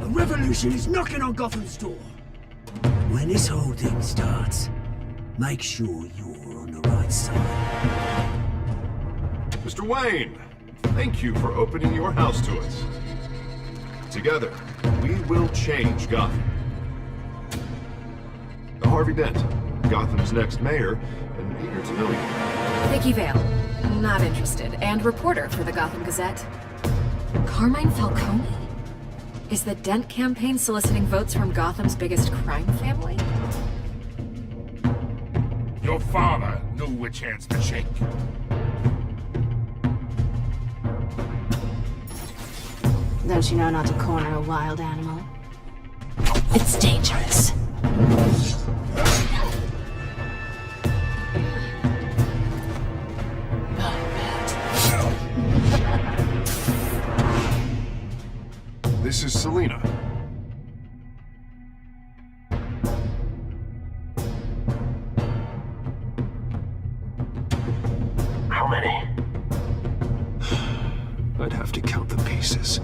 A revolution is knocking on Gotham's door. When this whole thing starts, make sure you're on the right side. Mr. Wayne, thank you for opening your house to us. Together, we will change Gotham. Harvey Dent, Gotham's next mayor, and eager to know you. Vicky Vale, not interested, and reporter for the Gotham Gazette. Carmine Falcone? Is the Dent campaign soliciting votes from Gotham's biggest crime family? Your father knew which hands to shake. Don't you know not to corner a wild animal? It's dangerous. This is Selina. How many? I'd have to count the pieces.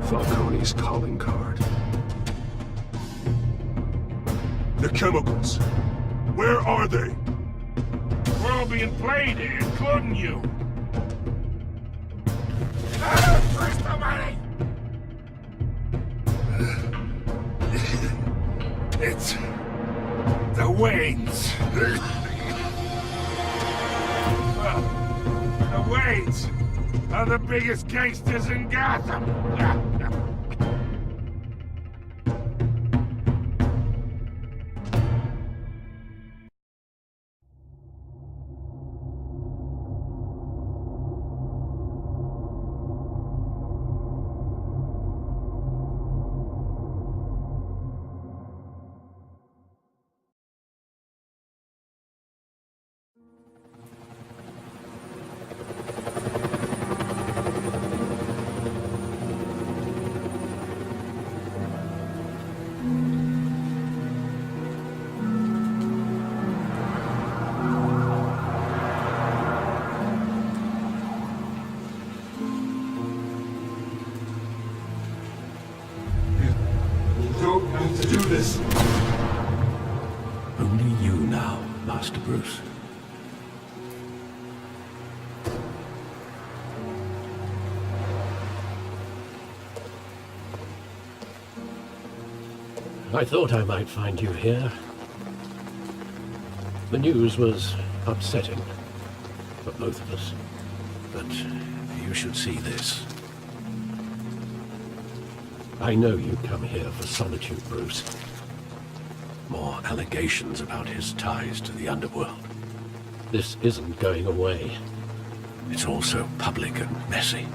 Falcone's calling card. The chemicals. Where are they? We're all being played here, including you. Where's the money? It's the Waynes. Well, the Waynes are the biggest gangsters in Gotham. To do this. Only you now, Master Bruce. I thought I might find you here. The news was upsetting for both of us. But you should see this. I know you come here for solitude, Bruce. More allegations about his ties to the underworld. This isn't going away. It's all so public and messy.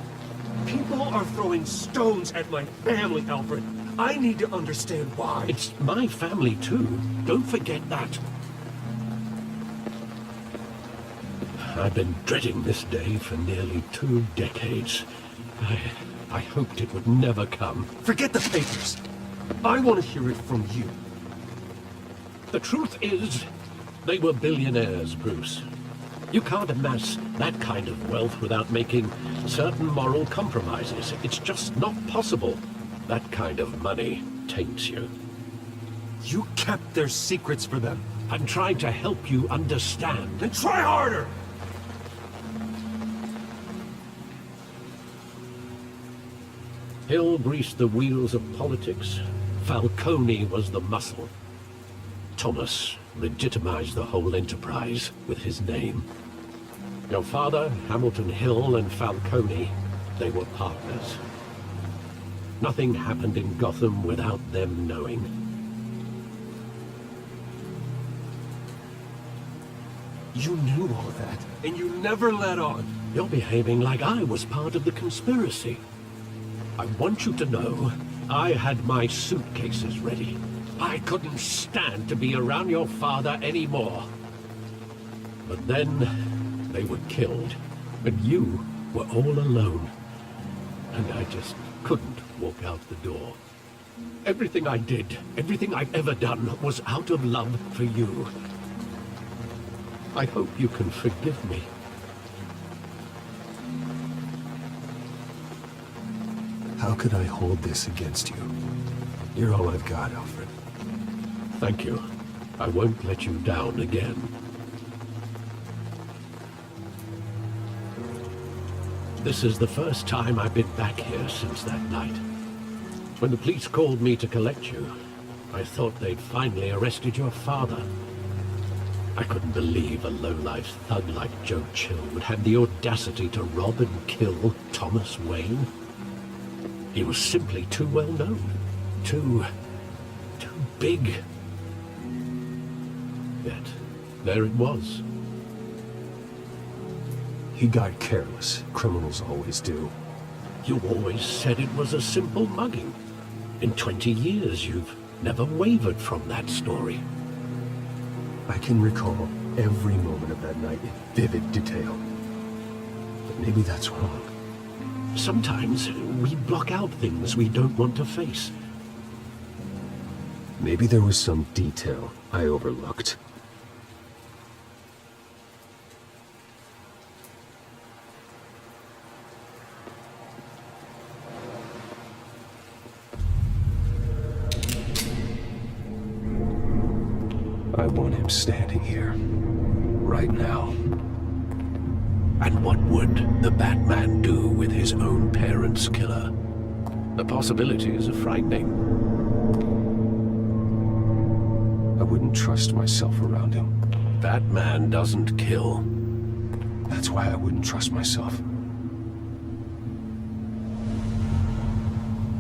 People are throwing stones at my family, Alfred. I need to understand why. It's my family, too. Don't forget that. I've been dreading this day for nearly 2 decades. I hoped it would never come. Forget the papers. I want to hear it from you. The truth is, they were billionaires, Bruce. You can't amass that kind of wealth without making certain moral compromises. It's just not possible. That kind of money taints you. You kept their secrets for them. I'm trying to help you understand. Then try harder! Hill greased the wheels of politics. Falcone was the muscle. Thomas legitimized the whole enterprise with his name. Your father, Hamilton Hill, and Falcone, they were partners. Nothing happened in Gotham without them knowing. You knew all that, and you never let on. You're behaving like I was part of the conspiracy. I want you to know, I had my suitcases ready. I couldn't stand to be around your father anymore. But then, they were killed, and you were all alone. And I just couldn't walk out the door. Everything I did, everything I've ever done, was out of love for you. I hope you can forgive me. How could I hold this against you? You're all I've got, Alfred. Thank you. I won't let you down again. This is the first time I've been back here since that night. When the police called me to collect you, I thought they'd finally arrested your father. I couldn't believe a low-life thug like Joe Chill would have the audacity to rob and kill Thomas Wayne. He was simply too well known. Too big. Yet, there it was. He got careless. Criminals always do. You always said it was a simple mugging. In 20 years, you've never wavered from that story. I can recall every moment of that night in vivid detail. But maybe that's wrong. Sometimes we block out things we don't want to face. Maybe there was some detail I overlooked. I want him standing here, right now. And what would the Batman do with his own parents' killer? The possibilities are frightening. I wouldn't trust myself around him. Batman doesn't kill. That's why I wouldn't trust myself.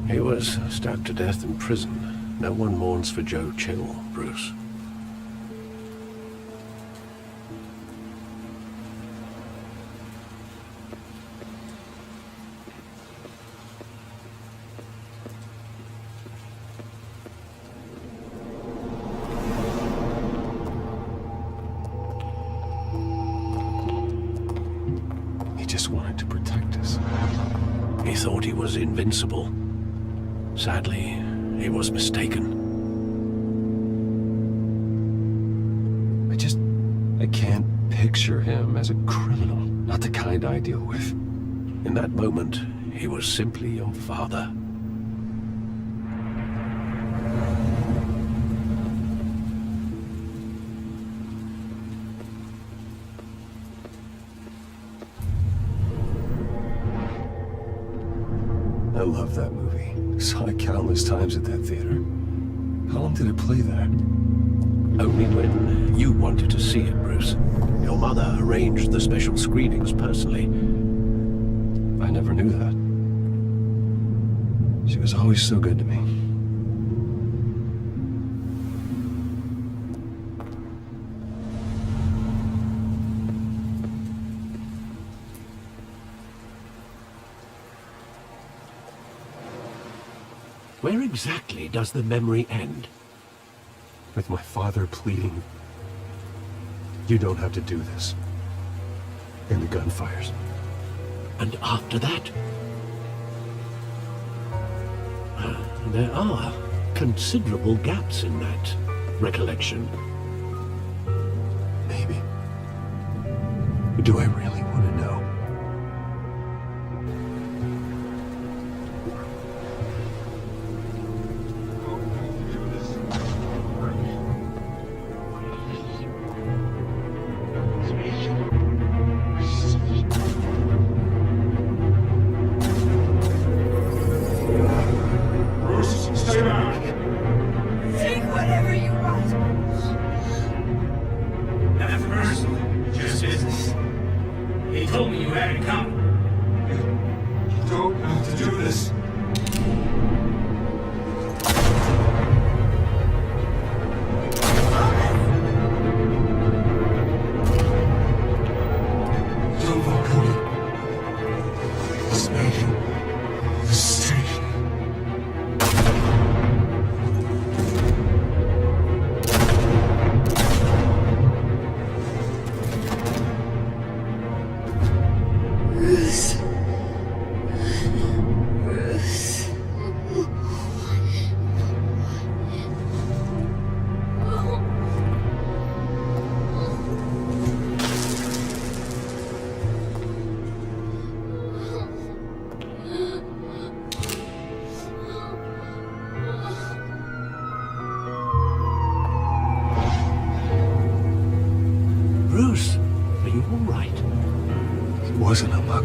He was stabbed to death in prison. No one mourns for Joe Chill, Bruce. He just wanted to protect us. He thought he was invincible. Sadly, he was mistaken. I can't picture him as a criminal. Not the kind I deal with. In that moment, he was simply your father. I love that movie. Saw it countless times at that theater. How long did it play there? Only when you wanted to see it, Bruce. Your mother arranged the special screenings personally. I never knew that. She was always so good to me. Where exactly does the memory end? With my father pleading, "You don't have to do this." And the gunfires. And after that? There are considerable gaps in that recollection. Maybe. Do I really want to know? wasn't a bug.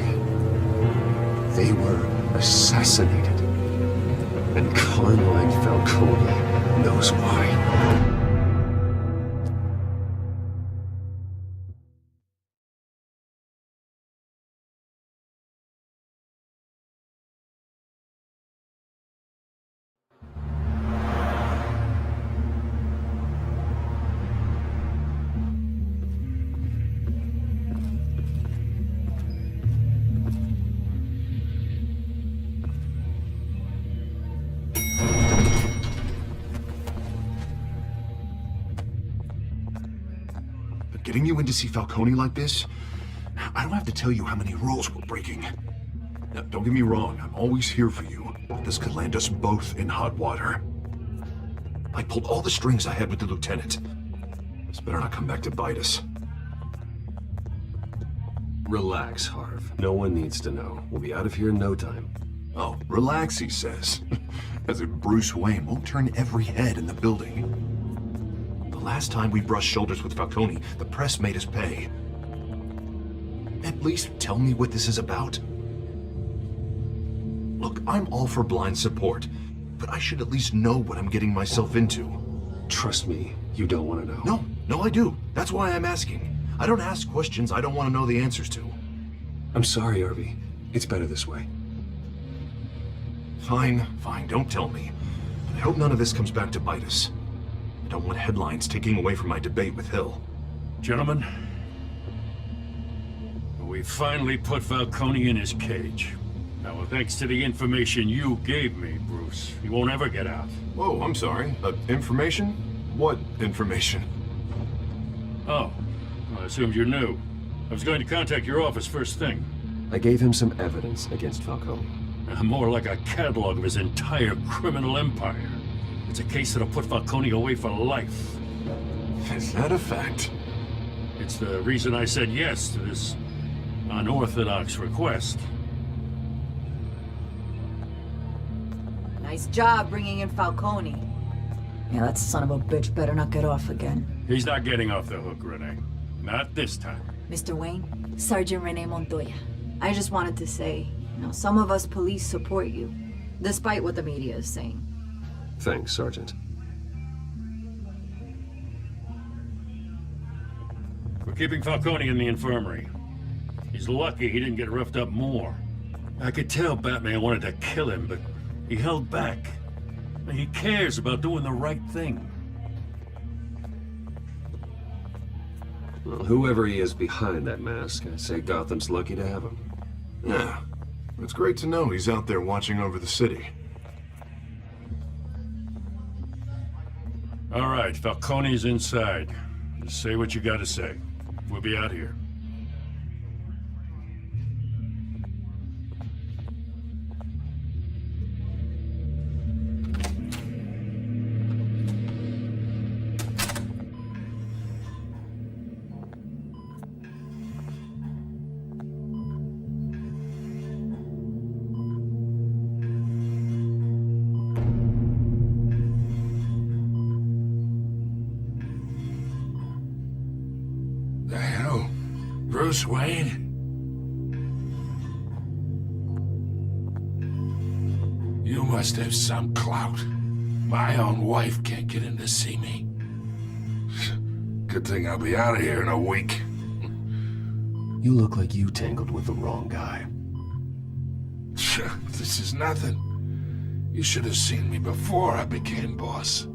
They were assassinated. And Carmine Falcone knows why. Getting you in to see Falcone like this? I don't have to tell you how many rules we're breaking. Now, don't get me wrong, I'm always here for you, but this could land us both in hot water. I pulled all the strings I had with the lieutenant. This better not come back to bite us. Relax, Harv. No one needs to know. We'll be out of here in no time. Oh, relax, he says. As if Bruce Wayne won't turn every head in the building. The last time we brushed shoulders with Falcone, the press made us pay. At least tell me what this is about. Look, I'm all for blind support, but I should at least know what I'm getting myself into. Trust me, you don't want to know. No, I do. That's why I'm asking. I don't ask questions I don't want to know the answers to. I'm sorry, Harvey. It's better this way. Fine, don't tell me. But I hope none of this comes back to bite us. I don't want headlines taking away from my debate with Hill. Gentlemen, we finally put Falcone in his cage. Now, thanks to the information you gave me, Bruce, he won't ever get out. Whoa, I'm sorry. Information? What information? Oh, well, I assumed you're new. I was going to contact your office first thing. I gave him some evidence against Falcone. More like a catalog of his entire criminal empire. It's a case that'll put Falcone away for life. Is that a fact? It's the reason I said yes to this unorthodox request. Nice job bringing in Falcone. Yeah, that son of a bitch better not get off again. He's not getting off the hook, Renee. Not this time. Mr. Wayne, Sergeant Renee Montoya. I just wanted to say, some of us police support you, despite what the media is saying. Thanks, Sergeant. We're keeping Falcone in the infirmary. He's lucky he didn't get roughed up more. I could tell Batman wanted to kill him, but he held back. He cares about doing the right thing. Well, whoever he is behind that mask, I say Gotham's lucky to have him. Yeah, it's great to know he's out there watching over the city. All right, Falcone's inside. Just say what you gotta say. We'll be out here. Bruce Wayne? You must have some clout. My own wife can't get in to see me. Good thing I'll be out of here in a week. You look like you tangled with the wrong guy. This is nothing. You should have seen me before I became boss.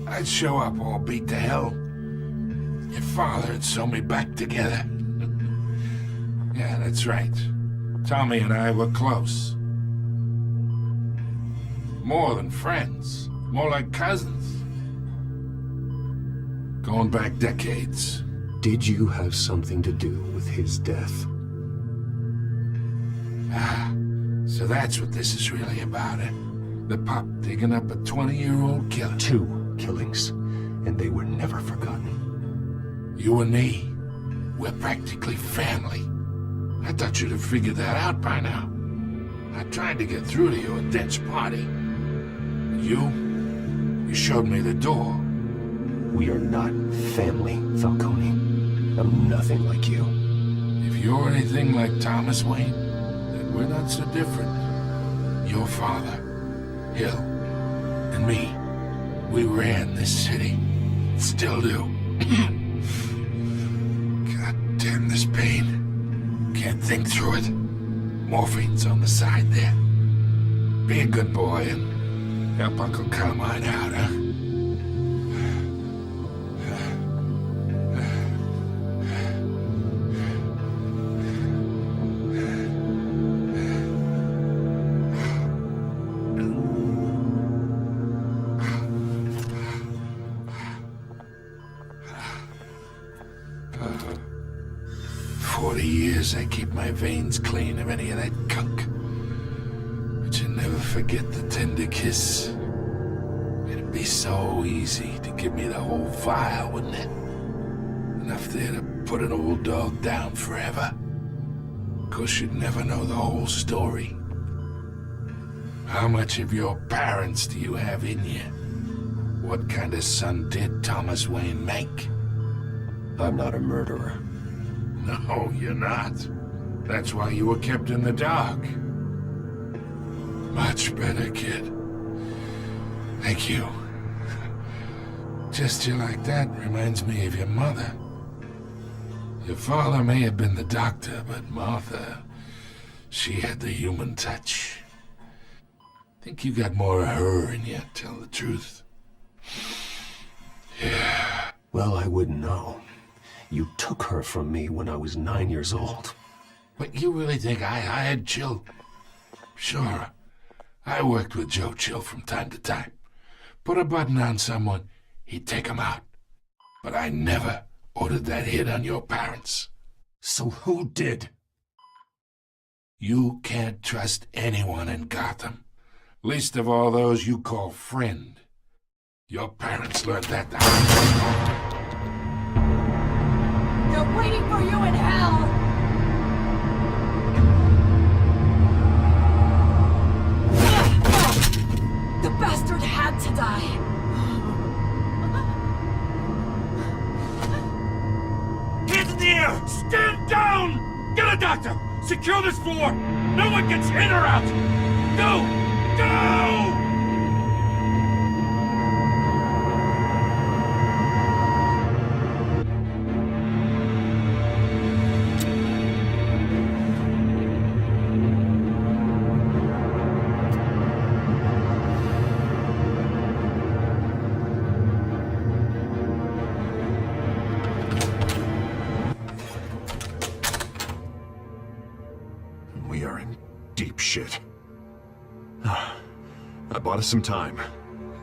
I'd show up all beat to hell. Your father had sewn me back together. Yeah, that's right. Tommy and I were close. More than friends. More like cousins. Going back decades. Did you have something to do with his death? Ah, so that's what this is really about, eh? The pup digging up a 20-year-old killer. 2 killings, and they were never forgotten. You and me, we're practically family. I thought you'd have figured that out by now. I tried to get through to you at Dent's party. But you showed me the door. We are not family, Falcone. I'm nothing like you. If you're anything like Thomas Wayne, then we're not so different. Your father, Hill, and me, we ran this city. Still do. God damn this pain. Can't think through it. Morphine's on the side there. Be a good boy and help Uncle Carmine out, huh? I keep my veins clean of any of that gunk. But you never forget the tender kiss. It'd be so easy to give me the whole vial, wouldn't it? Enough there to put an old dog down forever. Of course, you'd never know the whole story. How much of your parents do you have in you? What kind of son did Thomas Wayne make? I'm not a murderer. No, you're not. That's why you were kept in the dark. Much better, kid. Thank you. Just you like that reminds me of your mother. Your father may have been the doctor, but Martha, she had the human touch. Think you got more of her in you, tell the truth. Yeah. Well, I wouldn't know. You took her from me when I was 9 years old. But you really think I hired Chill? Sure. I worked with Joe Chill from time to time. Put a button on someone, he'd take him out. But I never ordered that hit on your parents. So who did? You can't trust anyone in Gotham. Least of all those you call friend. Your parents learned that the hard way. They're waiting for you in hell! The bastard had to die! Hands in the air! Stand down! Get a doctor! Secure this floor! No one gets in or out! Go! Go! Shit. I bought us some time,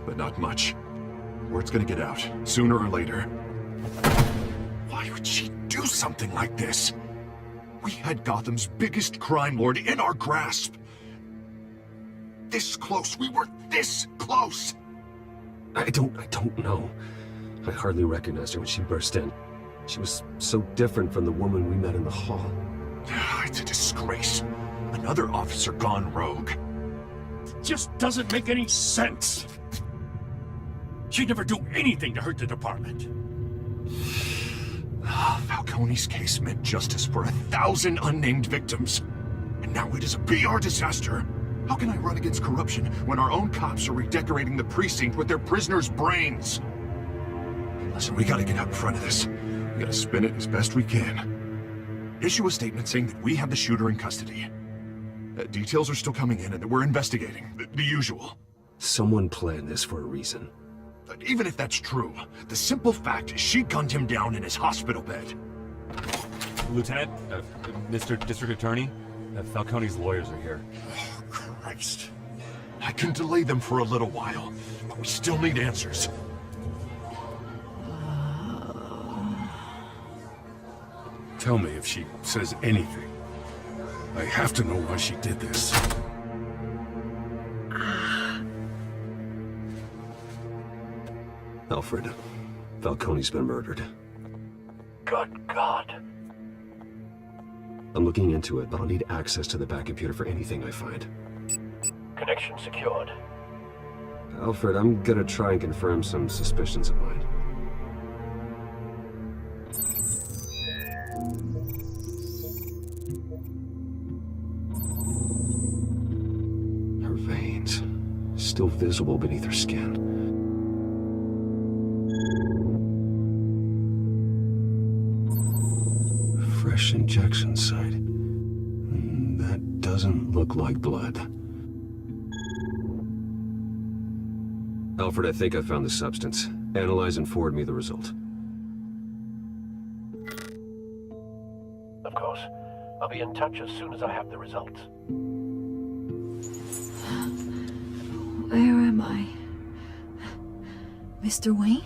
but not much. Word's gonna get out, sooner or later. Why would she do something like this? We had Gotham's biggest crime lord in our grasp. This close, we were this close! I don't know. I hardly recognized her when she burst in. She was so different from the woman we met in the hall. It's a disgrace. Another officer gone rogue. It just doesn't make any sense. She'd never do anything to hurt the department. Falcone's case meant justice for 1,000 unnamed victims. And now it is a PR disaster. How can I run against corruption when our own cops are redecorating the precinct with their prisoners' brains? Listen, we gotta get out in front of this. We gotta spin it as best we can. Issue a statement saying that we have the shooter in custody. Details are still coming in and that we're investigating. The usual. Someone planned this for a reason. Even if that's true, the simple fact is she gunned him down in his hospital bed. Lieutenant, Mr. District Attorney, Falcone's lawyers are here. Oh, Christ. I can delay them for a little while, but we still need answers. Tell me if she says anything. I have to know why she did this. Alfred, Falcone's been murdered. Good God. I'm looking into it, but I'll need access to the back computer for anything I find. Connection secured. Alfred, I'm gonna try and confirm some suspicions of mine. still visible beneath her skin. Fresh injection site. That doesn't look like blood. Alfred, I think I found the substance. Analyze and forward me the result. Of course. I'll be in touch as soon as I have the results. Where am I? Mr. Wayne?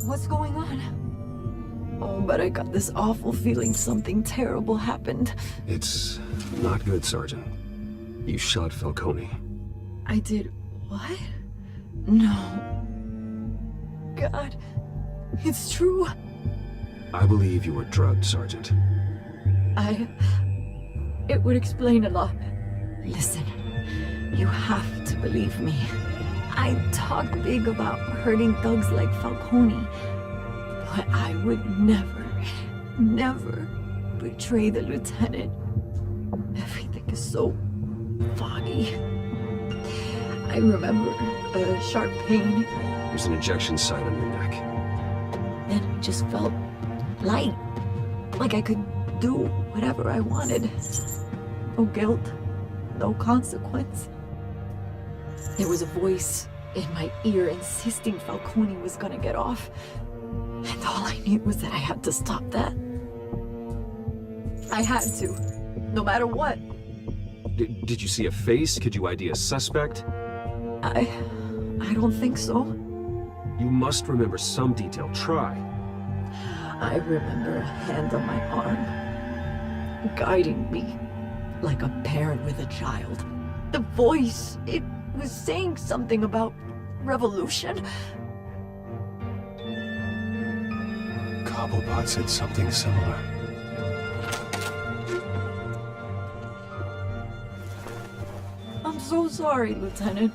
What's going on? Oh, but I got this awful feeling something terrible happened. It's not good, Sergeant. You shot Falcone. I did what? No. God, it's true. I believe you were drugged, Sergeant. It would explain a lot. Listen, you have to believe me. I talk big about hurting thugs like Falcone, but I would never betray the lieutenant. Everything is so foggy. I remember a sharp pain. There's an injection site on your neck. Then it just felt light, like I could do whatever I wanted. No guilt, no consequence. There was a voice in my ear insisting Falcone was gonna get off. And all I knew was that I had to stop that. I had to, no matter what. Did you see a face? Could you ID a suspect? I don't think so. You must remember some detail. Try. I remember a hand on my arm, guiding me like a parent with a child. The voice, it was saying something about revolution. Cobblepot said something similar. I'm so sorry, Lieutenant.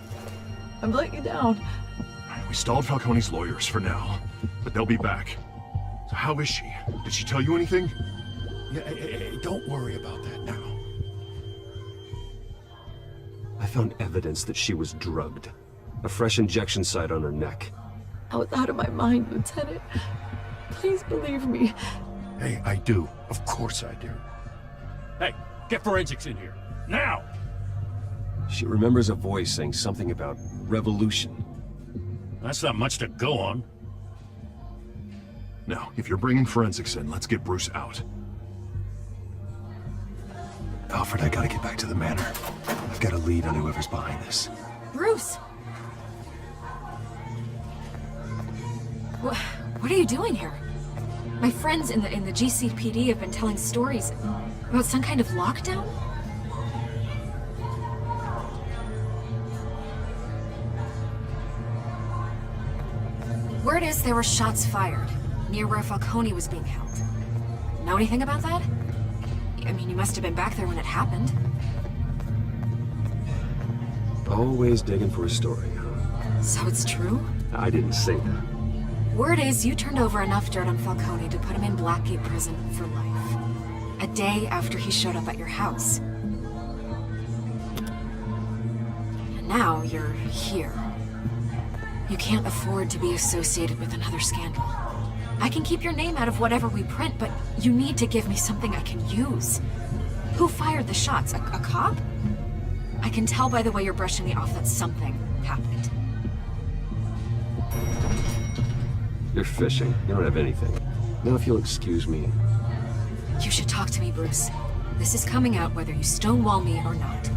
I've let you down. We stalled Falcone's lawyers for now, but they'll be back. So how is she? Did she tell you anything? Yeah, don't worry about that now. I found evidence that she was drugged. A fresh injection site on her neck. I was out of my mind, Lieutenant. Please believe me. Hey, I do. Of course I do. Hey, get forensics in here. Now! She remembers a voice saying something about revolution. That's not much to go on. Now, if you're bringing forensics in, let's get Bruce out. Alfred, I gotta get back to the manor. I've got a lead on whoever's behind this. Bruce! What are you doing here? My friends in the GCPD have been telling stories about some kind of lockdown? Word is there were shots fired near where Falcone was being held. Know anything about that? I mean, you must have been back there when it happened. Always digging for a story, huh? So it's true? I didn't say that. Word is you turned over enough dirt on Falcone to put him in Blackgate Prison for life. A day after he showed up at your house. And now you're here. You can't afford to be associated with another scandal. I can keep your name out of whatever we print, but you need to give me something I can use. Who fired the shots? A cop? I can tell by the way you're brushing me off that something happened. You're fishing. You don't have anything. Now if you'll excuse me. You should talk to me, Bruce. This is coming out whether you stonewall me or not.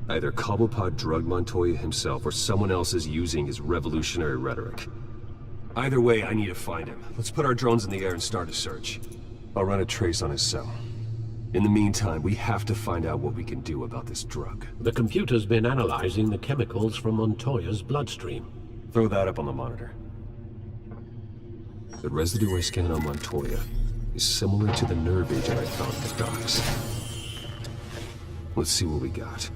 Either Cobblepot drugged Montoya himself or someone else is using his revolutionary rhetoric. Either way, I need to find him. Let's put our drones in the air and start a search. I'll run a trace on his cell. In the meantime, we have to find out what we can do about this drug. The computer's been analyzing the chemicals from Montoya's bloodstream. Throw that up on the monitor. The residue I scanned on Montoya is similar to the nerve agent I found in the docks. Let's see what we got.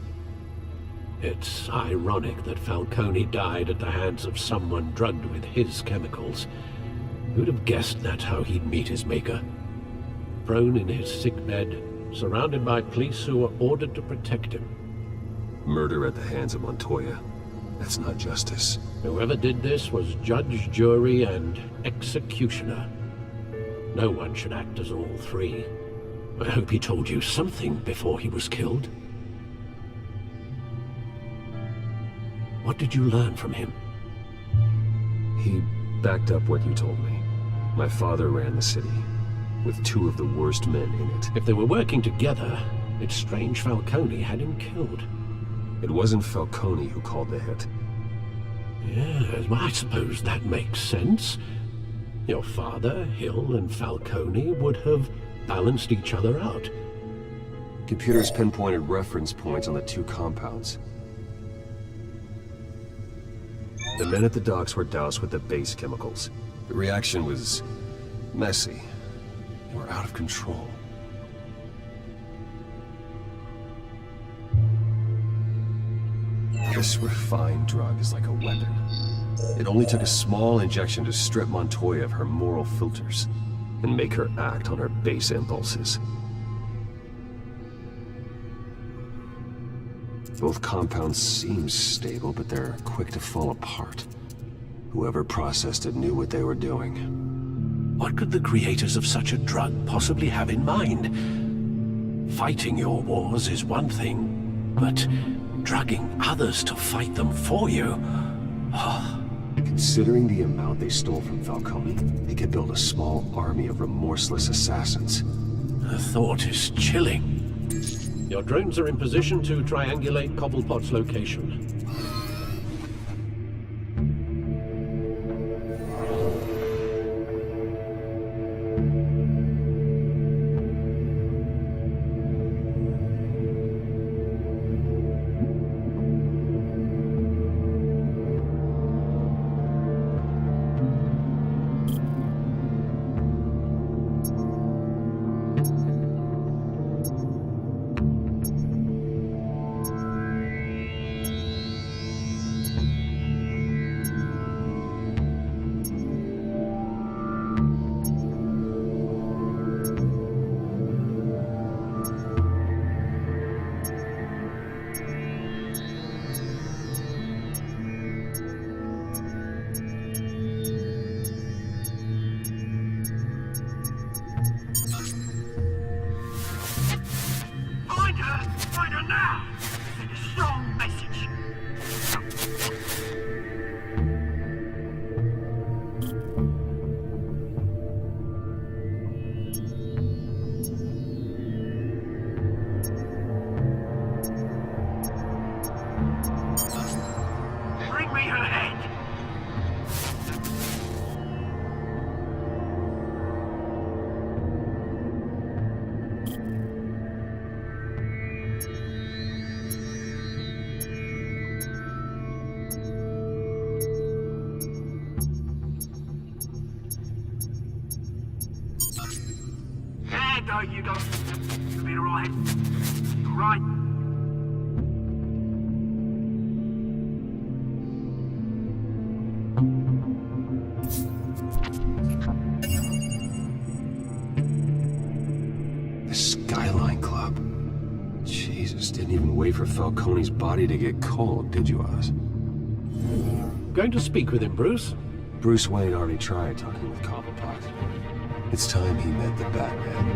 It's ironic that Falcone died at the hands of someone drugged with his chemicals. Who'd have guessed that's how he'd meet his maker? Prone in his sickbed, surrounded by police who were ordered to protect him. Murder at the hands of Montoya. That's not justice. Whoever did this was judge, jury, and executioner. No one should act as all three. I hope he told you something before he was killed. What did you learn from him? He backed up what you told me. My father ran the city, with two of the worst men in it. If they were working together, it's strange Falcone had him killed. It wasn't Falcone who called the hit. Yes, well, I suppose that makes sense. Your father, Hill, and Falcone would have balanced each other out. Computers pinpointed reference points on the two compounds. The men at the docks were doused with the base chemicals. The reaction was messy. They were out of control. This refined drug is like a weapon. It only took a small injection to strip Montoya of her moral filters and make her act on her base impulses. Both compounds seem stable, but they're quick to fall apart. Whoever processed it knew what they were doing. What could the creators of such a drug possibly have in mind? Fighting your wars is one thing, but drugging others to fight them for you? Considering the amount they stole from Falcone, they could build a small army of remorseless assassins. The thought is chilling. Your drones are in position to triangulate Cobblepot's location. Find her now! Send a strong message. Bring me her head! No, you don't. You'll be alright. Alright. The Skyline Club. Jesus, didn't even wait for Falcone's body to get cold, did you, Oz? Going to speak with him, Bruce? Bruce Wayne already tried talking with Cobblepot. It's time he met the Batman.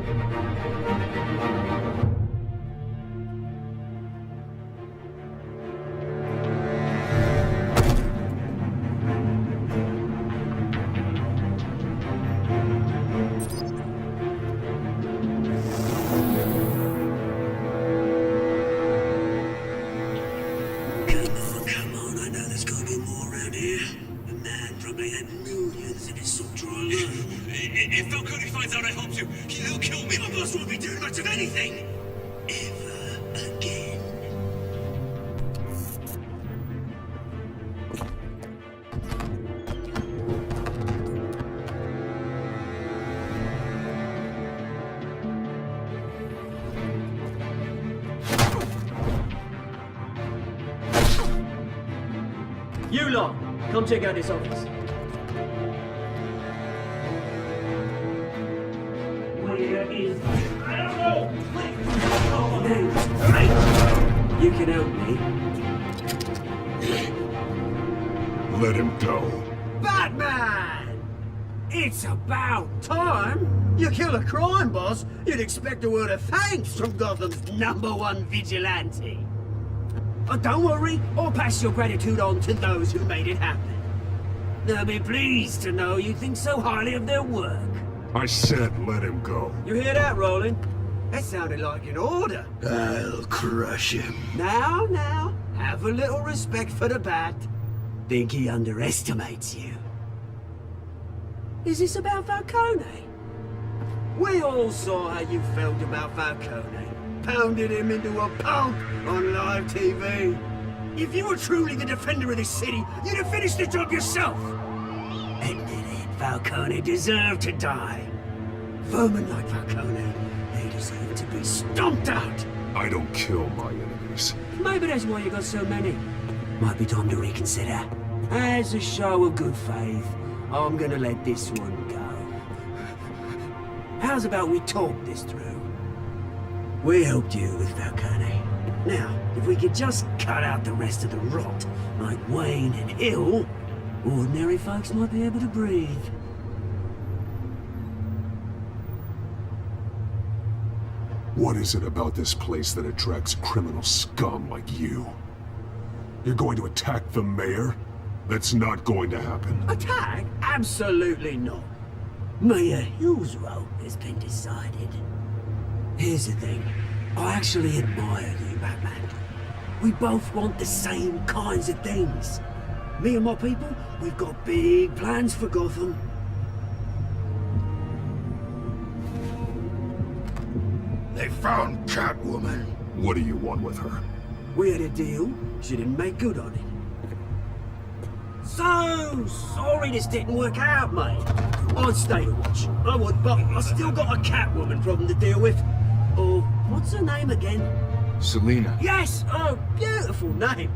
Come on, I know there's gotta be more around here. The man probably had millions in his subdrive. If Falcone finds out I helped you, he'll kill me. My boss won't be doing much of anything. Ever again. You lot, come check out this office. Where is... I don't know! You can help me. Let him go. Batman! It's about time! You kill a crime boss, you'd expect a word of thanks from Gotham's #1 vigilante. But don't worry, I'll pass your gratitude on to those who made it happen. They'll be pleased to know you think so highly of their work. I said let him go. You hear that, Roland? That sounded like an order. I'll crush him. Now, have a little respect for the Bat. Think he underestimates you. Is this about Falcone? We all saw how you felt about Falcone. Pounded him into a pulp on live TV. If you were truly the defender of this city, you'd have finished the job yourself. Admit it, Falcone deserved to die. Vermin like Falcone, they deserve to be stomped out. I don't kill my enemies. Maybe that's why you got so many. Might be time to reconsider. As a show of good faith, I'm gonna let this one go. How's about we talk this through? We helped you with Falcone. Now, if we could just cut out the rest of the rot, like Wayne and Hill, ordinary folks might be able to breathe. What is it about this place that attracts criminal scum like you? You're going to attack the mayor? That's not going to happen. Attack? Absolutely not. Mayor Hill's role has been decided. Here's the thing. I actually admire you, Batman. We both want the same kinds of things. Me and my people, we've got big plans for Gotham. They found Catwoman. What do you want with her? We had a deal. She didn't make good on it. So sorry this didn't work out, mate. I'd stay to watch. I would, but I still got a Catwoman problem to deal with. Oh, what's her name again? Selina. Yes! Oh, beautiful name.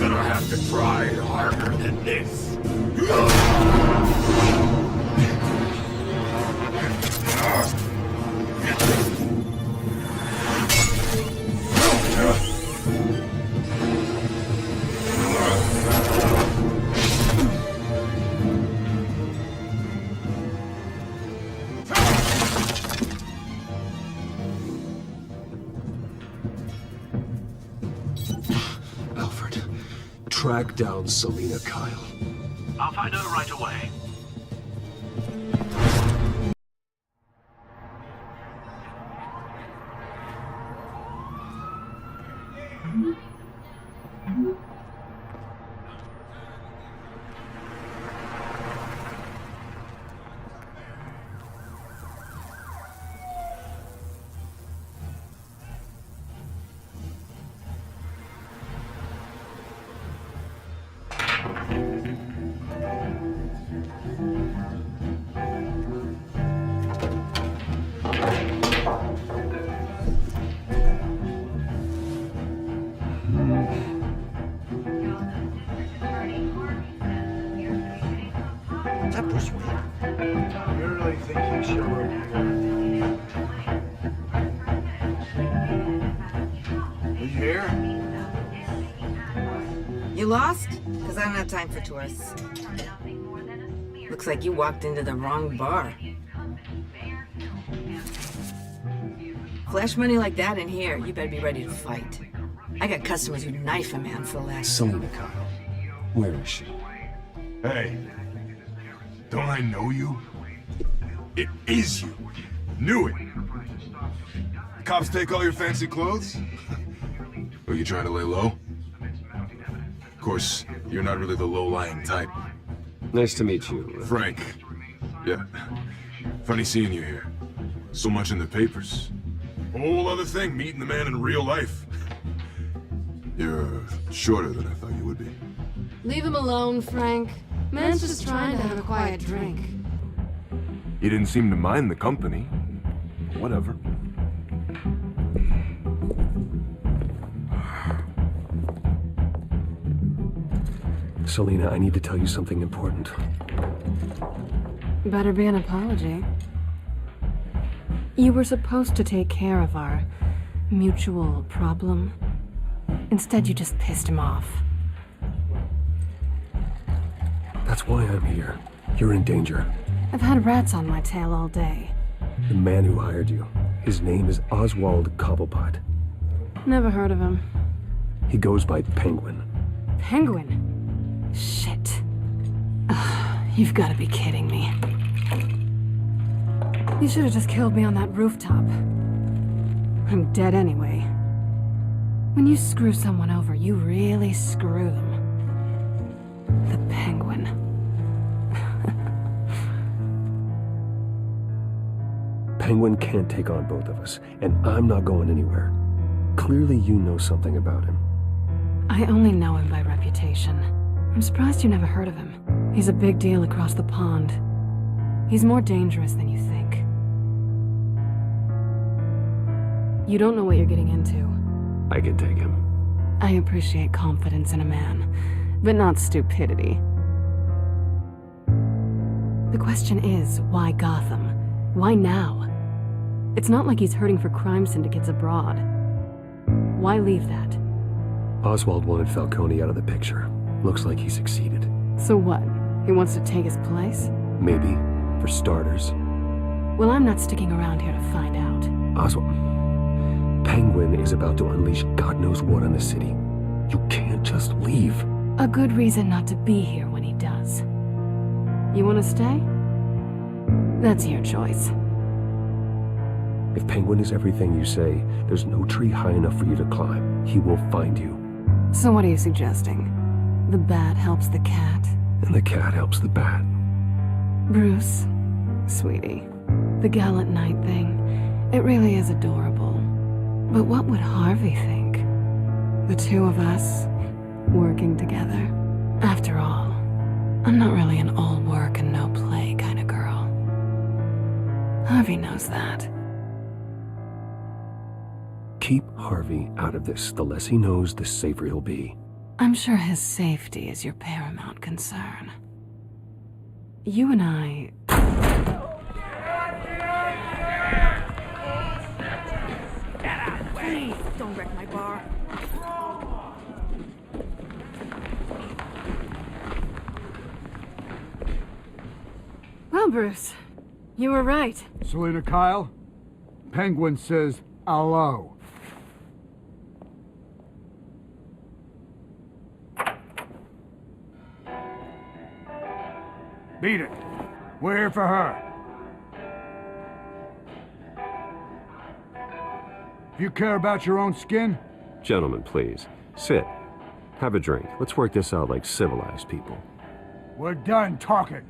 Gonna have to try harder than this. Alfred, track down Selina Kyle. I'll find her right away. That was weird. You really think he should have You here? You lost? Because I don't have time for tourists. Looks like you walked into the wrong bar. Flash money like that in here, you better be ready to fight. I got customers who'd knife a man for less. Selina Kyle. Where is she? Hey, don't I know you? It is you. Knew it. Cops take all your fancy clothes? Are you trying to lay low? Of course, you're not really the low-lying type. Nice to meet you. Frank. Yeah. Funny seeing you here. So much in the papers. Whole other thing, meeting the man in real life. You're shorter than I thought you would be. Leave him alone, Frank. Man's just trying to have a quiet drink. He didn't seem to mind the company. Whatever. Selina, I need to tell you something important. Better be an apology. You were supposed to take care of our mutual problem. Instead, you just pissed him off. That's why I'm here. You're in danger. I've had rats on my tail all day. The man who hired you, his name is Oswald Cobblepot. Never heard of him. He goes by Penguin. Penguin? Shit. Ugh, you've got to be kidding me. You should have just killed me on that rooftop. I'm dead anyway. When you screw someone over, you really screw them. The Penguin. Penguin can't take on both of us, and I'm not going anywhere. Clearly you know something about him. I only know him by reputation. I'm surprised you never heard of him. He's a big deal across the pond. He's more dangerous than you think. You don't know what you're getting into. I can take him. I appreciate confidence in a man, but not stupidity. The question is, why Gotham? Why now? It's not like he's hurting for crime syndicates abroad. Why leave that? Oswald wanted Falcone out of the picture. Looks like he succeeded. So what? He wants to take his place? Maybe, for starters. Well, I'm not sticking around here to find out. Oswald, Penguin is about to unleash God knows what on the city. You can't just leave. A good reason not to be here when he does. You want to stay? That's your choice. If Penguin is everything you say, there's no tree high enough for you to climb. He will find you. So what are you suggesting? The bat helps the cat? And the cat helps the bat. Bruce, sweetie, the gallant knight thing, it really is adorable. But what would Harvey think? The two of us, working together. After all, I'm not really an all work and no play kind of girl. Harvey knows that. Keep Harvey out of this. The less he knows, the safer he'll be. I'm sure his safety is your paramount concern. You and I... Please, don't wreck my bar. Well, Bruce, you were right. Selina Kyle, Penguin says hello. Beat it. We're here for her. If you care about your own skin, Gentlemen, please. Sit. Have a drink. Let's work this out like civilized people. we're done talking.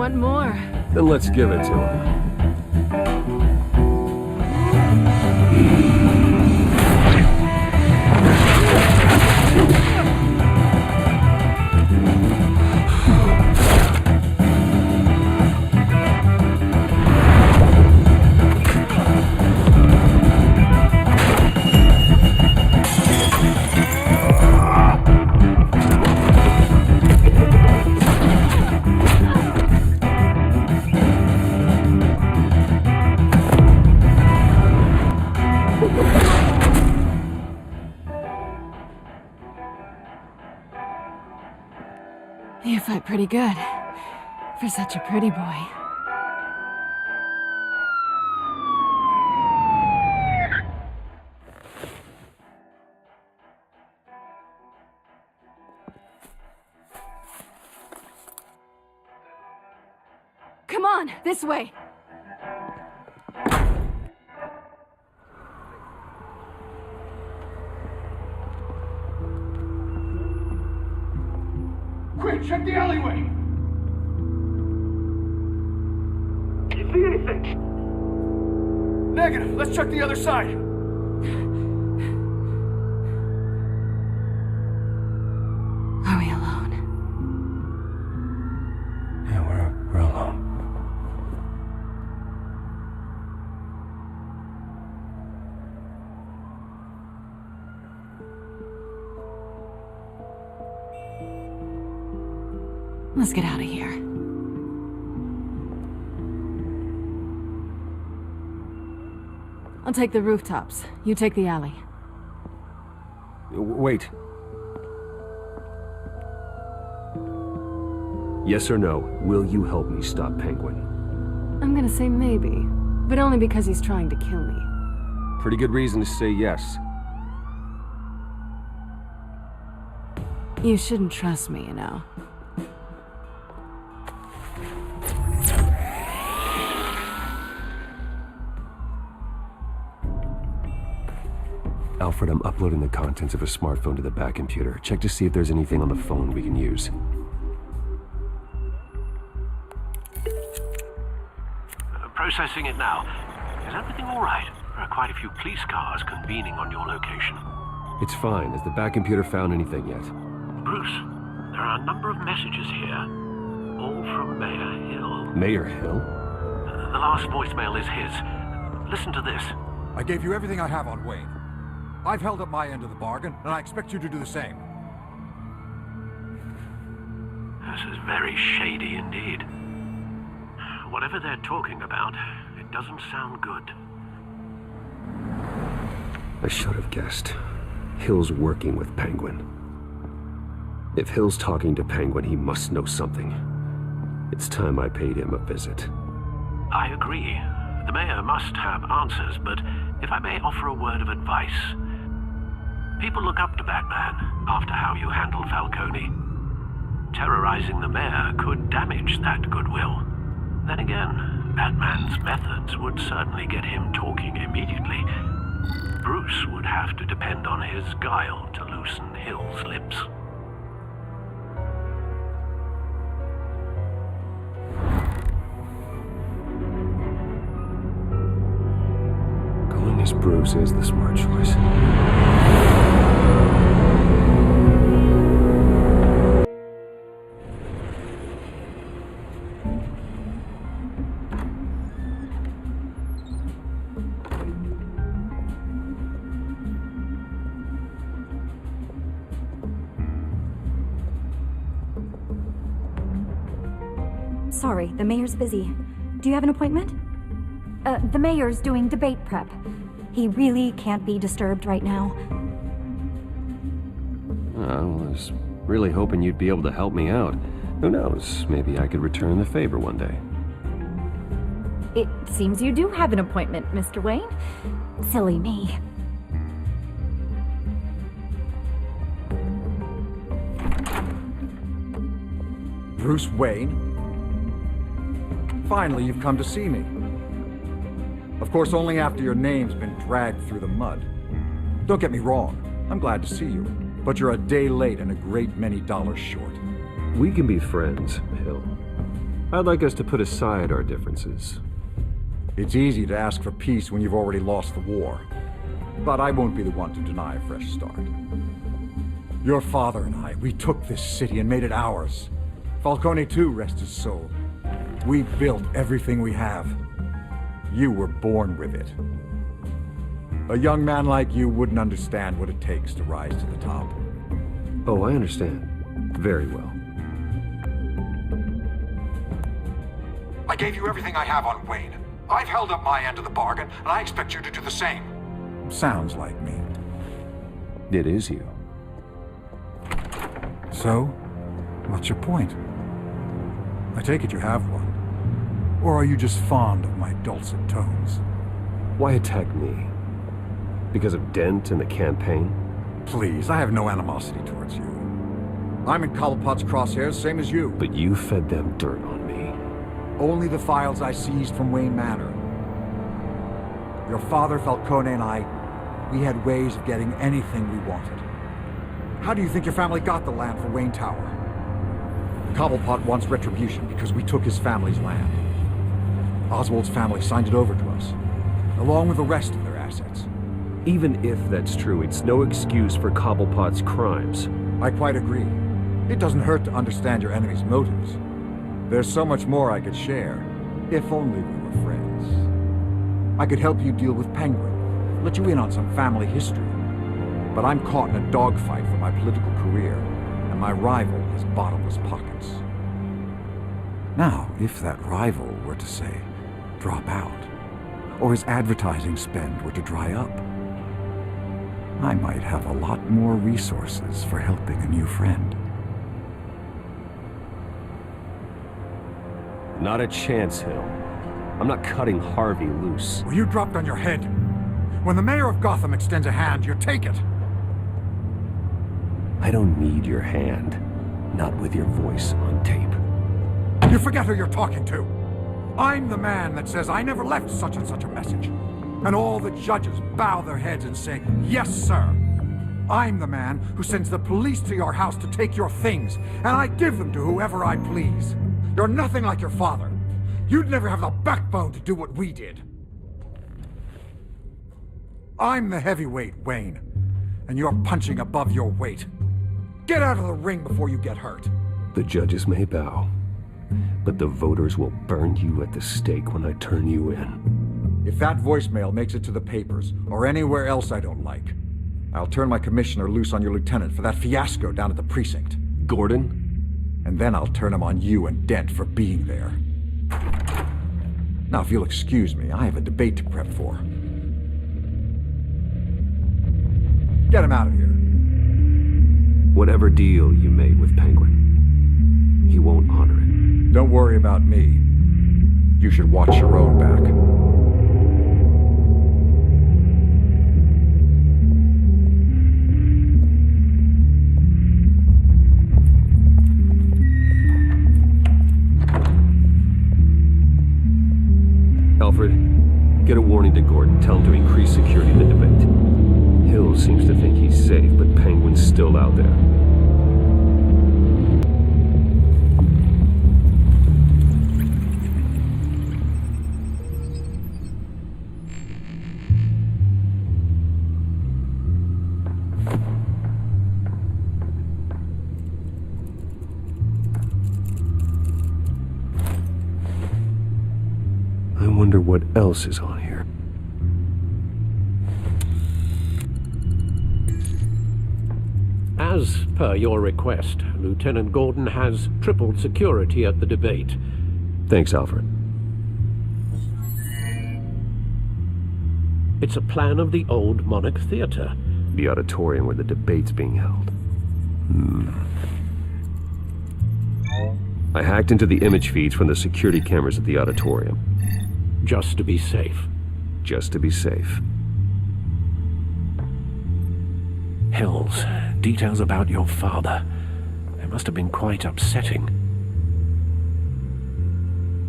want more. Then let's give it to him. You fight pretty good. For such a pretty boy. Come on, this way! Quick, check the alleyway! You see anything? Negative. Let's check the other side. Are we alone? Yeah, we're alone. Let's get out of here. I'll take the rooftops. You take the alley. Wait. Yes or no, will you help me stop Penguin? I'm gonna say maybe, but only because he's trying to kill me. Pretty good reason to say yes. You shouldn't trust me, you know. Alfred, I'm uploading the contents of a smartphone to the back computer. Check to see if there's anything on the phone we can use. Processing it now. Is everything all right? There are quite a few police cars convening on your location. It's fine. Has the back computer found anything yet? Bruce, there are a number of messages here. All from Mayor Hill. Mayor Hill? The last voicemail is his. Listen to this. I gave you everything I have on Wayne. I've held up my end of the bargain, and I expect you to do the same. This is very shady indeed. Whatever they're talking about, it doesn't sound good. I should have guessed. Hill's working with Penguin. If Hill's talking to Penguin, he must know something. It's time I paid him a visit. I agree. The mayor must have answers, but if I may offer a word of advice. People look up to Batman after how you handled Falcone. Terrorizing the mayor could damage that goodwill. Then again, Batman's methods would certainly get him talking immediately. Bruce would have to depend on his guile to loosen Hill's lips. Going as Bruce is the smart choice. Sorry, the mayor's busy. Do you have an appointment? The mayor's doing debate prep. He really can't be disturbed right now. I was really hoping you'd be able to help me out. Who knows, maybe I could return the favor one day. It seems you do have an appointment, Mr. Wayne. Silly me. Bruce Wayne? Finally, you've come to see me. Of course, only after your name's been dragged through the mud. Don't get me wrong, I'm glad to see you, but you're a day late and a great many dollars short. We can be friends, Hill. I'd like us to put aside our differences. It's easy to ask for peace when you've already lost the war. But I won't be the one to deny a fresh start. Your father and I, we took this city and made it ours. Falcone too, rest his soul. We built everything we have. You were born with it. A young man like you wouldn't understand what it takes to rise to the top. Oh, I understand. Very well. I gave you everything I have on Wayne. I've held up my end of the bargain, and I expect you to do the same. Sounds like me. It is you. So, what's your point? I take it you have one. Or are you just fond of my dulcet tones? Why attack me? Because of Dent and the campaign? Please, I have no animosity towards you. I'm in Cobblepot's crosshairs, same as you. But you fed them dirt on me. Only the files I seized from Wayne Manor. Your father, Falcone, and I, we had ways of getting anything we wanted. How do you think your family got the land for Wayne Tower? Cobblepot wants retribution because we took his family's land. Oswald's family signed it over to us, along with the rest of their assets. Even if that's true, it's no excuse for Cobblepot's crimes. I quite agree. It doesn't hurt to understand your enemy's motives. There's so much more I could share, if only we were friends. I could help you deal with Penguin, let you in on some family history. But I'm caught in a dogfight for my political career, and my rival has bottomless pockets. Now, if that rival were to say, drop out, or his advertising spend were to dry up, I might have a lot more resources for helping a new friend. Not a chance, Hill. I'm not cutting Harvey loose. Well, you dropped on your head. When the mayor of Gotham extends a hand, you take it. I don't need your hand. Not with your voice on tape. You forget who you're talking to. I'm the man that says I never left such and such a message. And all the judges bow their heads and say, yes, sir. I'm the man who sends the police to your house to take your things, and I give them to whoever I please. You're nothing like your father. You'd never have the backbone to do what we did. I'm the heavyweight, Wayne, and you're punching above your weight. Get out of the ring before you get hurt. The judges may bow, but the voters will burn you at the stake when I turn you in. If that voicemail makes it to the papers, or anywhere else I don't like, I'll turn my commissioner loose on your lieutenant for that fiasco down at the precinct. Gordon? And then I'll turn him on you and Dent for being there. Now, if you'll excuse me, I have a debate to prep for. Get him out of here. Whatever deal you made with Penguin, he won't honor it. Don't worry about me. You should watch your own back. Alfred, get a warning to Gordon. Tell him to increase security in the debate. Hill seems to think he's safe, but Penguin's still out there. I wonder what else is on here. As per your request, Lieutenant Gordon has tripled security at the debate. Thanks, Alfred. It's a plan of the old Monarch Theater. The auditorium where the debate's being held. I hacked into the image feeds from the security cameras at the auditorium. Just to be safe. Just to be safe. Hills, details about your father. They must have been quite upsetting.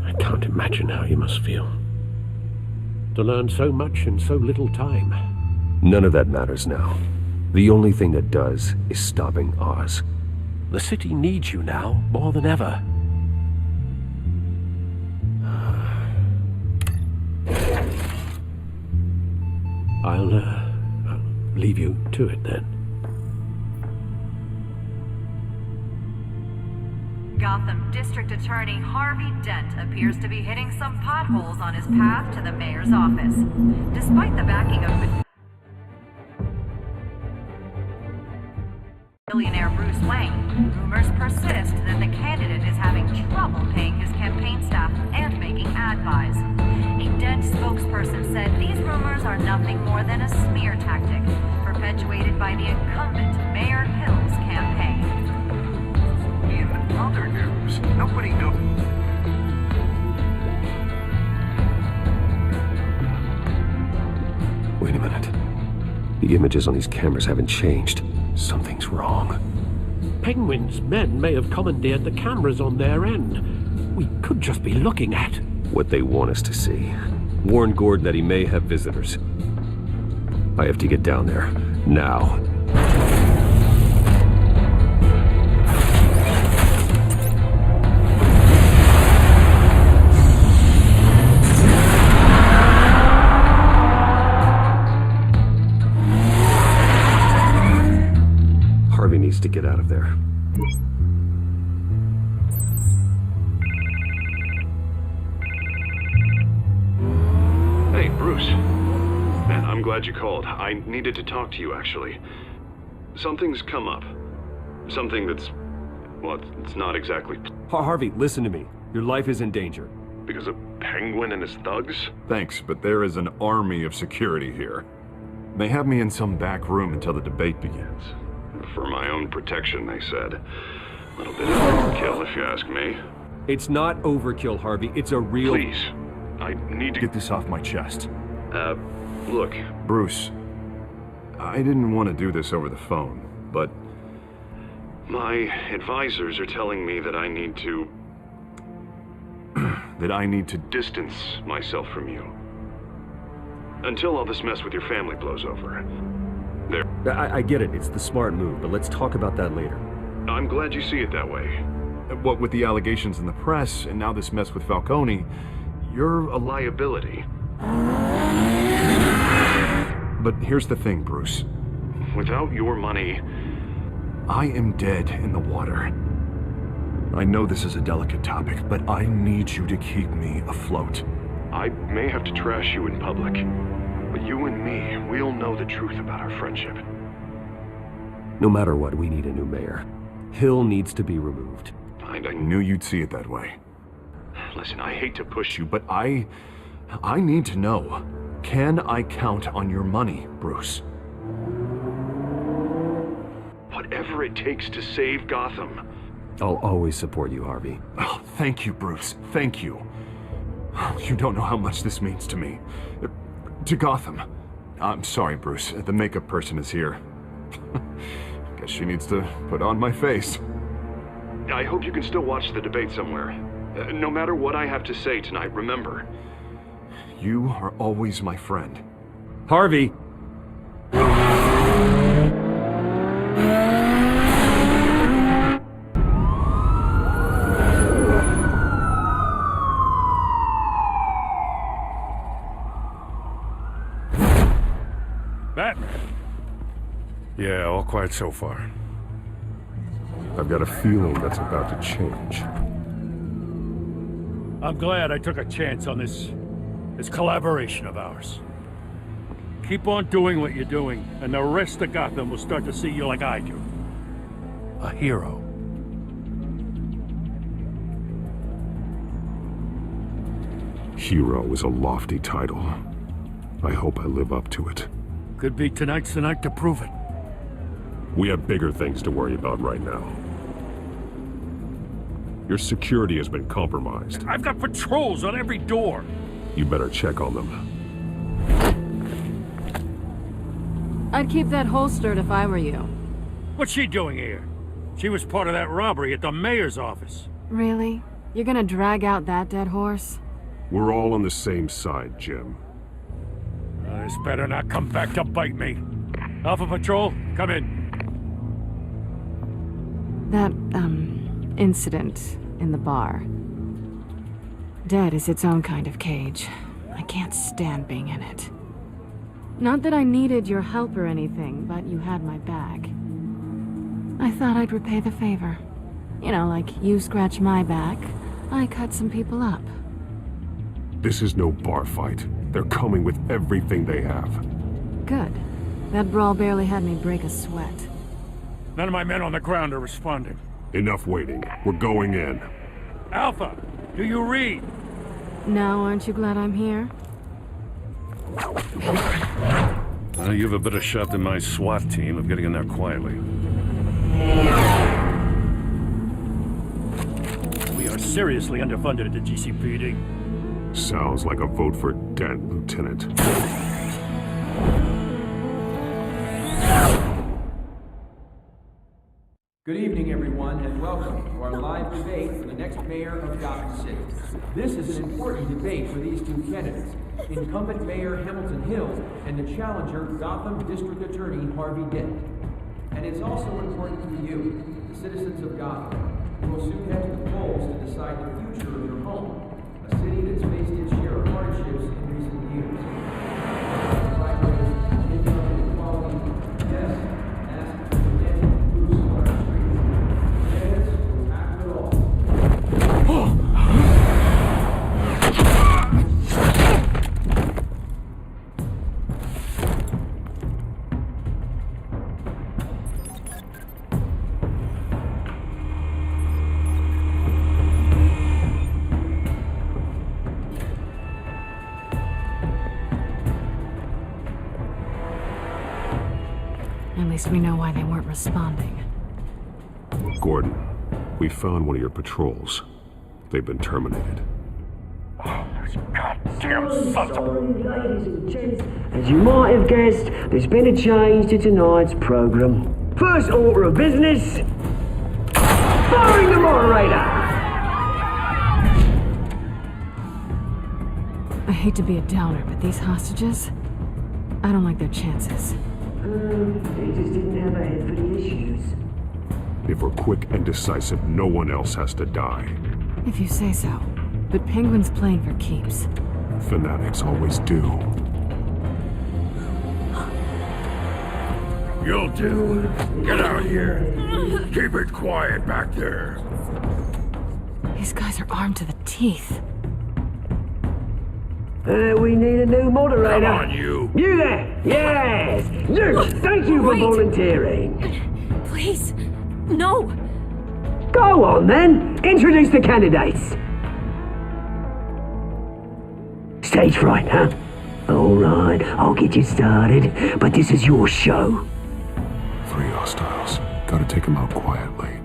I can't imagine how you must feel. To learn so much in so little time. None of that matters now. The only thing that does is stopping Oz. The city needs you now more than ever. I'll leave you to it then. Gotham District Attorney Harvey Dent appears to be hitting some potholes on his path to the mayor's office. Despite the backing of billionaire Bruce Wayne, rumors persist that the candidate is having trouble paying his campaign staff and making ad buys. A Dent spokesperson said these rumors are nothing more than a smear tactic perpetuated by the incumbent Mayor Hill's campaign. In other news, nobody knows. Wait a minute. The images on these cameras haven't changed. Something's wrong. Penguin's men may have commandeered the cameras on their end. We could just be looking at what they want us to see. Warn Gordon that he may have visitors. I have to get down there. Now. Harvey needs to get out of there. Hey, Bruce. Man, I'm glad you called. I needed to talk to you, actually. Something's come up. Something that's... well, it's not exactly... Harvey, listen to me. Your life is in danger. Because of Penguin and his thugs? Thanks, but there is an army of security here. They have me in some back room until the debate begins. For my own protection, they said. A little bit of overkill, if you ask me. It's not overkill, Harvey. It's a real... Please. I need to... Get this off my chest. Look. Bruce, I didn't want to do this over the phone, but... My advisors are telling me that I need to... that I need to distance myself from you. Until all this mess with your family blows over. I get it. It's the smart move, but let's talk about that later. I'm glad you see it that way. What with the allegations in the press, and now this mess with Falcone, you're A liability. But here's the thing, Bruce. Without your money... I am dead in the water. I know this is a delicate topic, but I need you to keep me afloat. I may have to trash you in public, but you and me, we'll know the truth about our friendship. No matter what, we need a new mayor. Hill needs to be removed. I knew you'd see it that way. Listen, I hate to push you, But I need to know. Can I count on your money, Bruce? whatever it takes to save Gotham. I'll always support you, Harvey. Oh, thank you, Bruce. Thank you. You don't know how much this means to me. To Gotham. I'm sorry, Bruce. The makeup person is here. Guess she needs to put on my face. I hope you can still watch the debate somewhere. No matter what I have to say tonight, remember. You are always my friend. Harvey! Batman? Yeah, all quiet so far. I've got a feeling that's about to change. I'm glad I took a chance on this collaboration of ours. Keep on doing what you're doing, and the rest of Gotham will start to see you like I do. A hero. Hero is a lofty title. I hope I live up to it. Could be tonight's the night to prove it. We have bigger things to worry about right now. Your security has been compromised. I've got patrols on every door. You better check on them. I'd keep that holstered if I were you. What's she doing here? She was part of that robbery at the mayor's office. Really? You're gonna drag out that dead horse? We're all on the same side, Jim. This better not come back to bite me. Alpha Patrol, come in. That, incident in the bar. Dead is its own kind of cage. I can't stand being in it. Not that I needed your help or anything, but you had my back. I thought I'd repay the favor. You know, like you scratch my back, I cut some people up. This is no bar fight. They're coming with everything they have. Good. That brawl barely had me break a sweat. None of my men on the ground are responding. Enough waiting. We're going in. Alpha, do you read? Now, aren't you glad I'm here? Well, you have a better shot than my SWAT team of getting in there quietly. We are seriously underfunded at the GCPD. Sounds like a vote for Dent, Lieutenant. Good evening, everyone, and welcome to our live debate for the next mayor of Gotham City. This is an important debate for these two candidates, incumbent Mayor Hamilton Hill and the challenger Gotham District Attorney Harvey Dent. And it's also important to you, the citizens of Gotham, who will soon head to the polls to decide the future of your home, a city that's faced its share of hardships in recent years. Sideways, income inequality, yes, ask for Dent. At least we know why they weren't responding. Gordon, we found one of your patrols. They've been terminated. Goddamn sons of... Ladies and gents, as you might have guessed, there's been a change to tonight's program. First order of business, firing the moderator! I hate to be a downer, but these hostages, I don't like their chances. They just didn't have a head for the issues. If we're quick and decisive, no one else has to die. If you say so. But Penguin's playing for keeps. Fanatics always do. You'll do. Get out here. Keep it quiet back there. These guys are armed to the teeth. We need a new moderator. Come on, you. You there! Yes! You! Thank you for volunteering. Please, no! Go on, then. Introduce the candidates. Stage fright, huh? All right, I'll get you started, but this is your show. 3 hostiles. Gotta take them out quietly.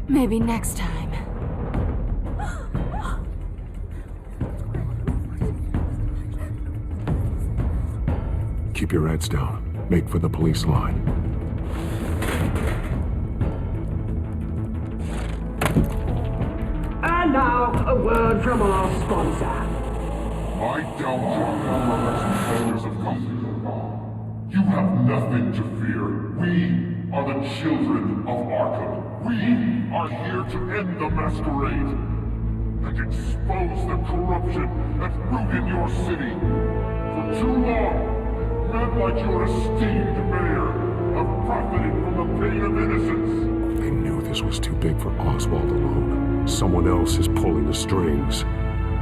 Maybe next time. Keep your heads down. Make for the police line. And now, a word from our sponsor. I don't members of Gotham. You have nothing to fear. We are the children of Arkham. We are here to end the masquerade and expose the corruption that's rooted your city. For too long, men like your esteemed mayor have profited from the pain of innocence. They knew this was too big for Oswald alone. Someone else is pulling the strings.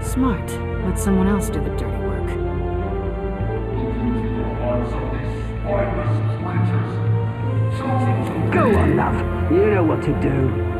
Smart. Let someone else do the dirty work. Go on, love. You know what to do.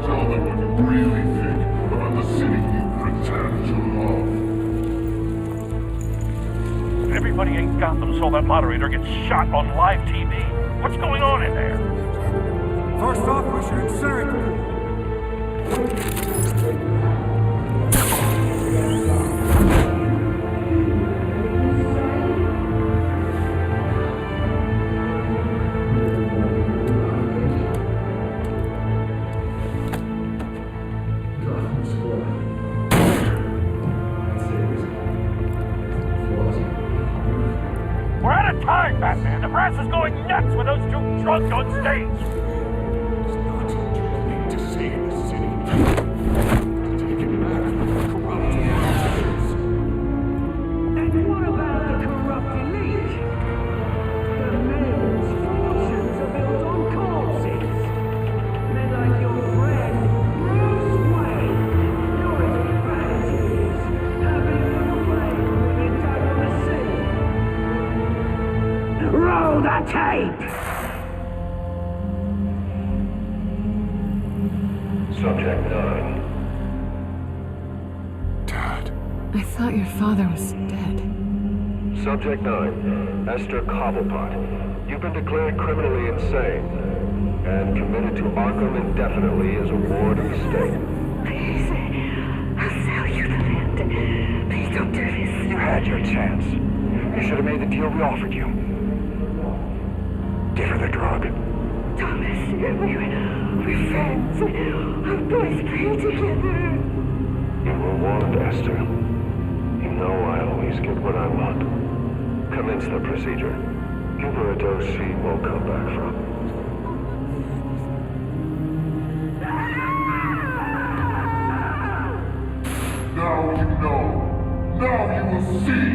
Tell them what you really think about the city you pretend to love. Everybody in Gotham saw that moderator get shot on live TV. What's going on in there? First off, we should insert. We're out of time, Batman. The brass is going nuts with those two drunks on stage. To save the city. Take it back from the corrupt politicians. And what about the corrupt elite? The men's fortunes are built on corpses. Men like your friend, Bruce Wayne, know his advantages, having them away when they died on the scene. Roll the tape! Subject 9. Dad. I thought your father was dead. Subject 9, Esther Cobblepot. You've been declared criminally insane and committed to Arkham indefinitely as a ward of the state. Please, I'll sell you the land. Please don't do this. You had your chance. You should have made the deal we offered you. Give her the drug. Thomas, we're friends. Our boys play together. You were warned, Esther. You know I always get what I want. Commence the procedure. Give her a dose she won't come back from. Now you know. Now you will see.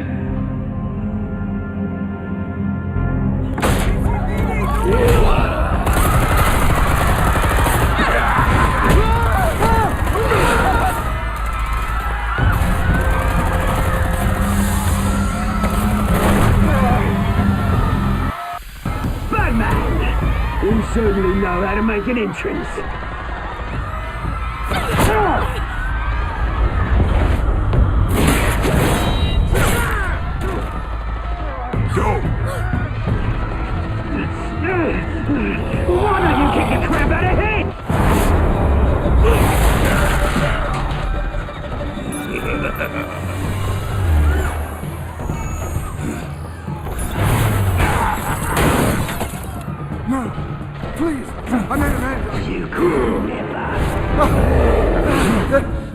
Batman! You certainly know how to make an entrance. Go! Why don't you kick the crap out of him? No, please, I made an end. You could never.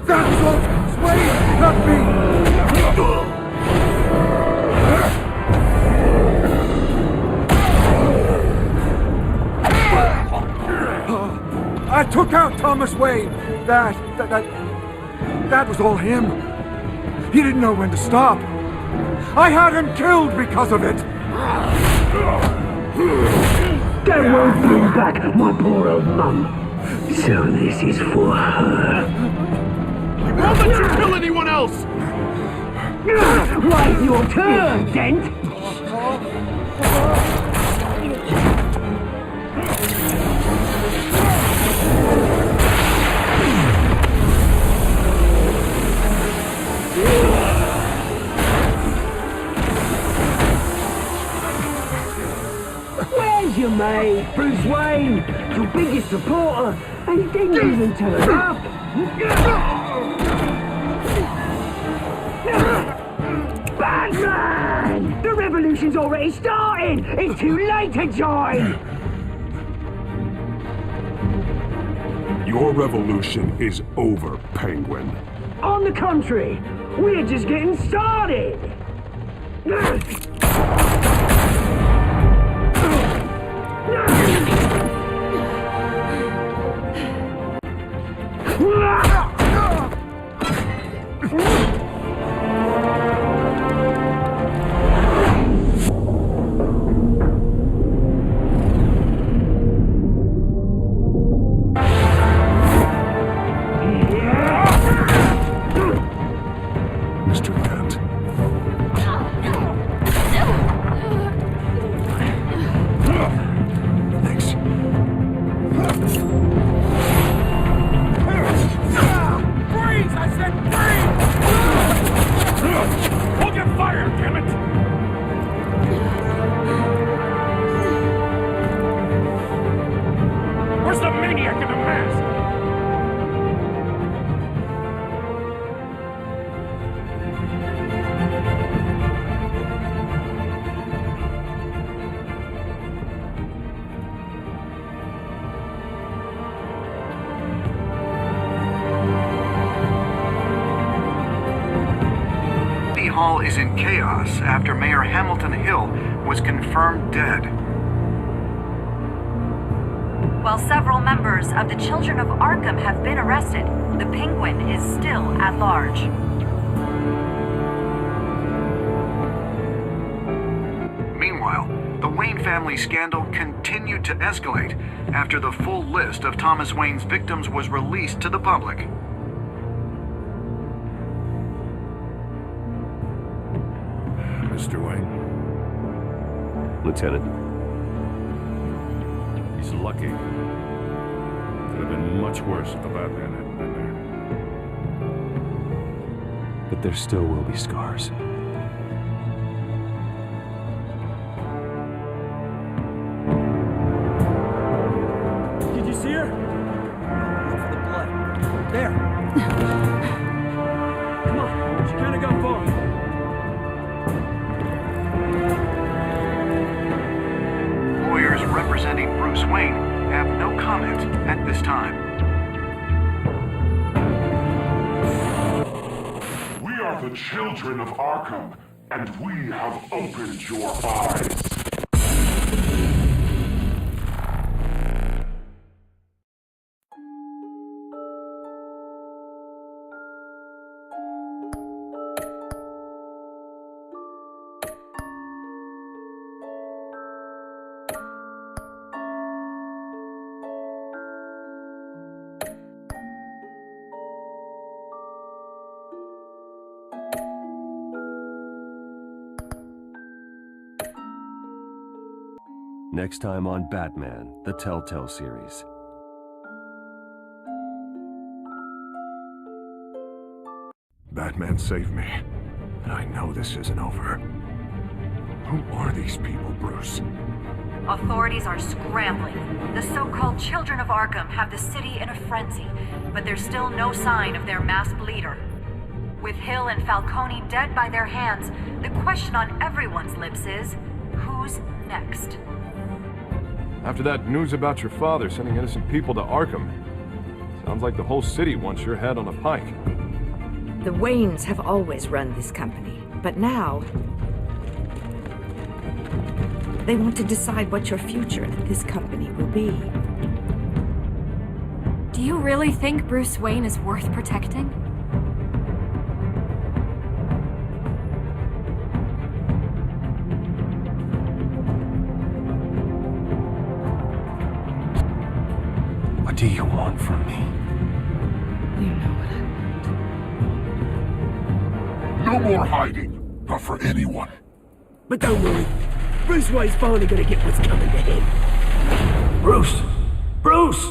That was Wayne, not me. I took out Thomas Wayne. That was all him. He didn't know when to stop. I had him killed because of it. That won't bring back my poor old mum. So this is for her. I won't let you kill anyone else! Right, your turn, Dent! told you, mate. Bruce Wayne, your biggest supporter, and he didn't even turn up. Batman! The revolution's already starting! It's too late to join! Your revolution is over, Penguin. On the contrary, we're just getting started! Mr. Kent. Thanks. Freeze! I said freeze! Hold your fire, damn it! Where's the maniac in the mask? City Hall is in chaos after Mayor Hamilton Hill was confirmed dead. While several members of the Children of Arkham have been arrested, the Penguin is still at large. Meanwhile, the Wayne family scandal continued to escalate after the full list of Thomas Wayne's victims was released to the public. Mr. Wayne. Lieutenant. He's lucky. Could have been much worse if the Batman hadn't been there. But there still will be scars. Did you see her? Look for the blood. There. Come on, she kinda got far. Lawyers representing Bruce Wayne have no comment at this time. We are the children of Arkham, and we have opened your eyes. Next time on Batman, the Telltale series. Batman saved me, and I know this isn't over. Who are these people, Bruce? Authorities are scrambling. The so-called Children of Arkham have the city in a frenzy, but there's still no sign of their masked leader. With Hill and Falcone dead by their hands, the question on everyone's lips is, who's next? After that news about your father sending innocent people to Arkham, sounds like the whole city wants your head on a pike. The Waynes have always run this company, but now they want to decide what your future at this company will be. Do you really think Bruce Wayne is worth protecting? What do you want from me? You know what I No more hiding, not for anyone. But don't worry, Bruce Wayne's finally gonna get what's coming to him. Bruce! Bruce!